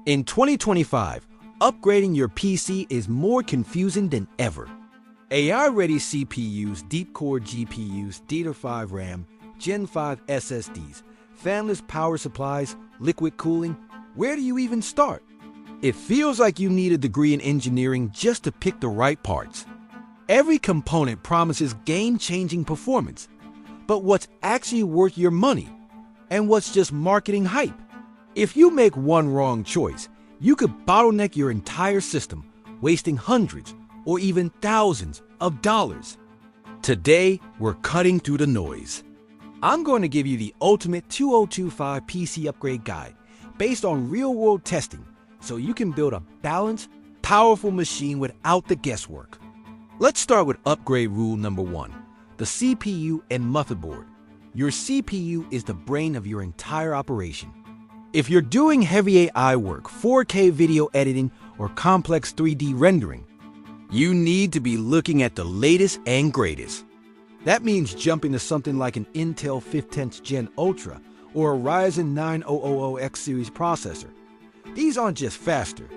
In 2025, upgrading your PC is more confusing than ever. AI-ready CPUs, DeepCore GPUs, DDR5 RAM, Gen 5 SSDs, fanless power supplies, liquid cooling. Where do you even start? It feels like you need a degree in engineering just to pick the right parts. Every component promises game-changing performance, but what's actually worth your money? And what's just marketing hype? If you make one wrong choice, you could bottleneck your entire system, wasting hundreds or even thousands of dollars. Today, we're cutting through the noise. I'm going to give you the ultimate 2025 PC upgrade guide based on real-world testing so you can build a balanced, powerful machine without the guesswork. Let's start with upgrade rule number 1, the CPU and motherboard. Your CPU is the brain of your entire operation. If you're doing heavy AI work, 4K video editing, or complex 3D rendering, you need to be looking at the latest and greatest. That means jumping to something like an Intel 15th Gen Ultra or a Ryzen 9000X series processor. These aren't just faster.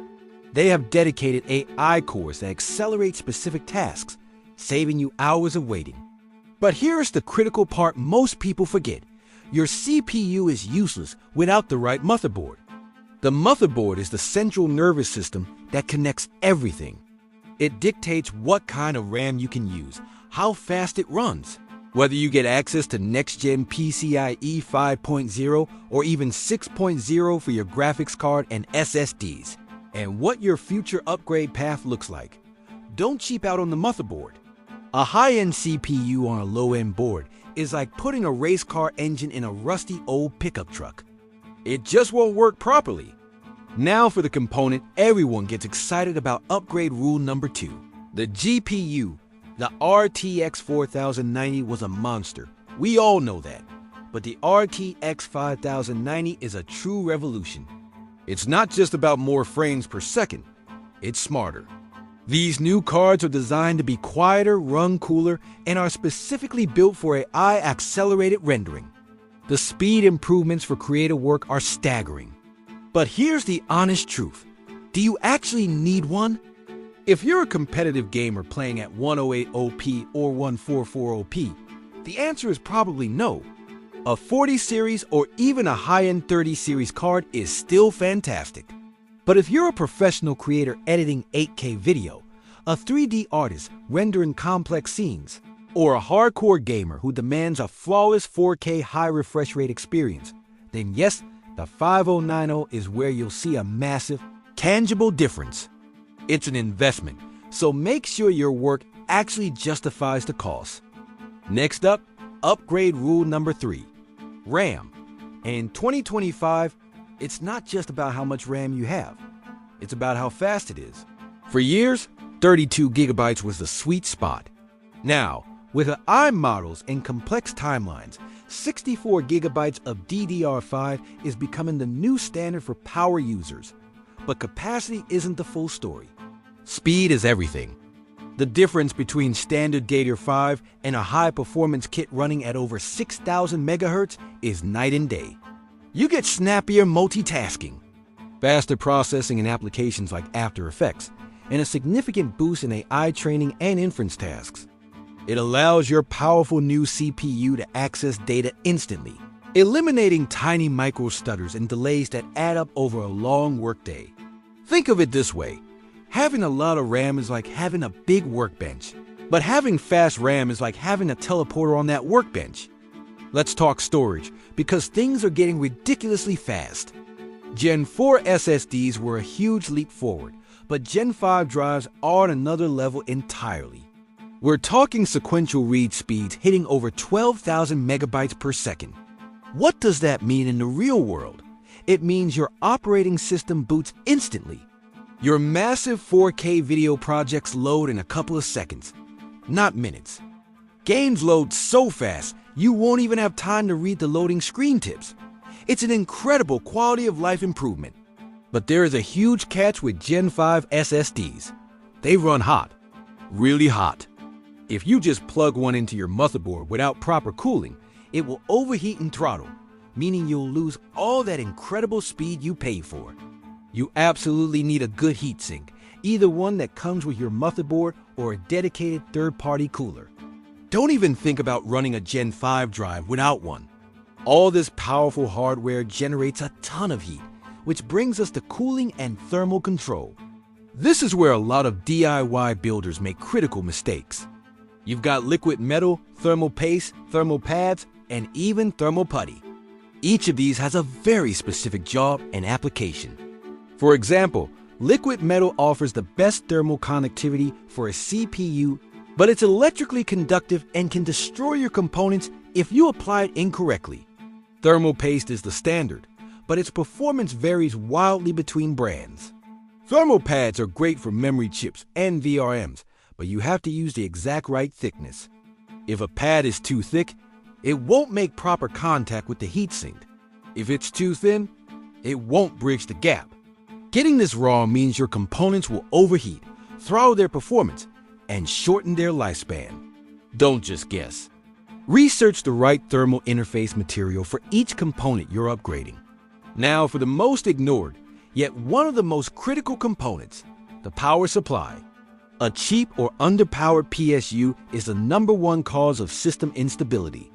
They have dedicated AI cores that accelerate specific tasks, saving you hours of waiting. But here's the critical part most people forget. Your CPU is useless without the right motherboard. The motherboard is the central nervous system that connects everything. It dictates what kind of RAM you can use, how fast it runs, whether you get access to next-gen PCIe 5.0 or even 6.0 for your graphics card and SSDs, and what your future upgrade path looks like. Don't cheap out on the motherboard. A high-end CPU on a low-end board is like putting a race car engine in a rusty old pickup truck. It just won't work properly. Now for the component everyone gets excited about, upgrade rule number 2. The GPU. The RTX 4090 was a monster. We all know that. But the RTX 5090 is a true revolution. It's not just about more frames per second. It's smarter. These new cards are designed to be quieter, run cooler, and are specifically built for AI-accelerated rendering. The speed improvements for creative work are staggering. But here's the honest truth. Do you actually need one? If you're a competitive gamer playing at 108OP or 144OP, the answer is probably no. A 40 series or even a high-end 30 series card is still fantastic. But if you're a professional creator editing 8K video, a 3D artist rendering complex scenes, or a hardcore gamer who demands a flawless 4K high refresh rate experience, then yes, the 5090 is where you'll see a massive, tangible difference. It's an investment, so make sure your work actually justifies the cost. Next up, upgrade rule number 3, RAM. In 2025, it's not just about how much RAM you have. It's about how fast it is. For years, 32 gigabytes was the sweet spot. Now, with AI models and complex timelines, 64 gigabytes of DDR5 is becoming the new standard for power users. But capacity isn't the full story. Speed is everything. The difference between standard DDR5 and a high-performance kit running at over 6,000 megahertz is night and day. You get snappier multitasking, faster processing in applications like After Effects, and a significant boost in AI training and inference tasks. It allows your powerful new CPU to access data instantly, eliminating tiny micro stutters and delays that add up over a long workday. Think of it this way. Having a lot of RAM is like having a big workbench, but having fast RAM is like having a teleporter on that workbench. Let's talk storage, because things are getting ridiculously fast. Gen 4 SSDs were a huge leap forward, but Gen 5 drives are on another level entirely. We're talking sequential read speeds hitting over 12,000 megabytes per second. What does that mean in the real world? It means your operating system boots instantly. Your massive 4K video projects load in a couple of seconds, not minutes. Games load so fast, you won't even have time to read the loading screen tips. It's an incredible quality of life improvement. But there is a huge catch with Gen 5 SSDs. They run hot, really hot. If you just plug one into your motherboard without proper cooling, it will overheat and throttle, meaning you'll lose all that incredible speed you paid for. You absolutely need a good heatsink, either one that comes with your motherboard or a dedicated third-party cooler. Don't even think about running a Gen 5 drive without one. All this powerful hardware generates a ton of heat, which brings us to cooling and thermal control. This is where a lot of DIY builders make critical mistakes. You've got liquid metal, thermal paste, thermal pads, and even thermal putty. Each of these has a very specific job and application. For example, liquid metal offers the best thermal conductivity for a CPU, but it's electrically conductive and can destroy your components if you apply it incorrectly. Thermal paste is the standard, but its performance varies wildly between brands. Thermal pads are great for memory chips and VRMs, but you have to use the exact right thickness. If a pad is too thick, it won't make proper contact with the heatsink. If it's too thin, it won't bridge the gap. Getting this wrong means your components will overheat, throttle their performance, and shorten their lifespan. Don't just guess. Research the right thermal interface material for each component you're upgrading. Now for the most ignored, yet one of the most critical components, the power supply. A cheap or underpowered PSU is the #1 cause of system instability.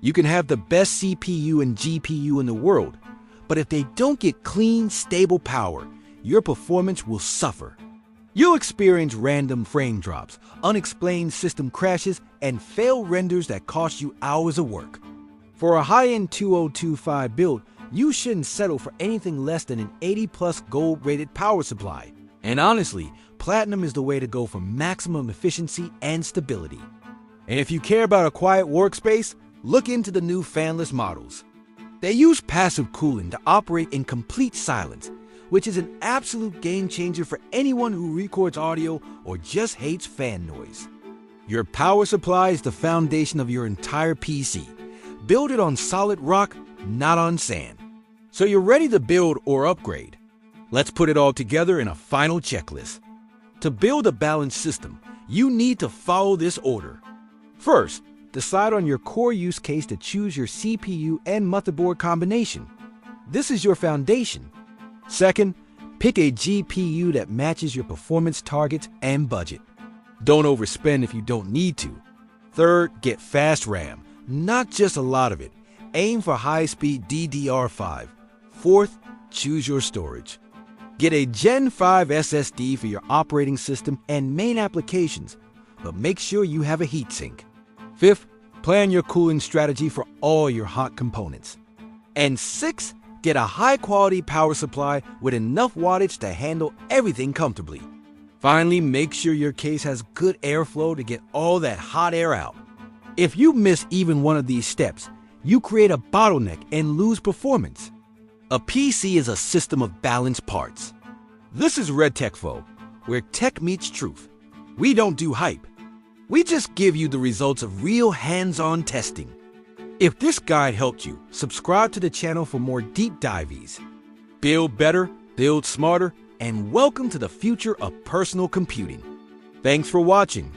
You can have the best CPU and GPU in the world, but if they don't get clean, stable power, your performance will suffer. You'll experience random frame drops, unexplained system crashes, and failed renders that cost you hours of work. For a high-end 2025 build, you shouldn't settle for anything less than an 80+ gold-rated power supply. And honestly, platinum is the way to go for maximum efficiency and stability. And if you care about a quiet workspace, look into the new fanless models. They use passive cooling to operate in complete silence, which is an absolute game changer for anyone who records audio or just hates fan noise. Your power supply is the foundation of your entire PC. Build it on solid rock, not on sand. So you're ready to build or upgrade. Let's put it all together in a final checklist. To build a balanced system, you need to follow this order. First, decide on your core use case to choose your CPU and motherboard combination. This is your foundation. Second, pick a GPU that matches your performance targets and budget. Don't overspend if you don't need to. Third, get fast RAM, not just a lot of it. Aim for high-speed DDR5. Fourth, choose your storage. Get a Gen 5 SSD for your operating system and main applications, but make sure you have a heatsink. Fifth, plan your cooling strategy for all your hot components. And sixth, get a high-quality power supply with enough wattage to handle everything comfortably. Finally, make sure your case has good airflow to get all that hot air out. If you miss even one of these steps, you create a bottleneck and lose performance. A PC is a system of balanced parts. This is RedTechFo, where tech meets truth. We don't do hype. We just give you the results of real hands-on testing. If this guide helped you, subscribe to the channel for more deep dives. Build better, build smarter, and welcome to the future of personal computing. Thanks for watching.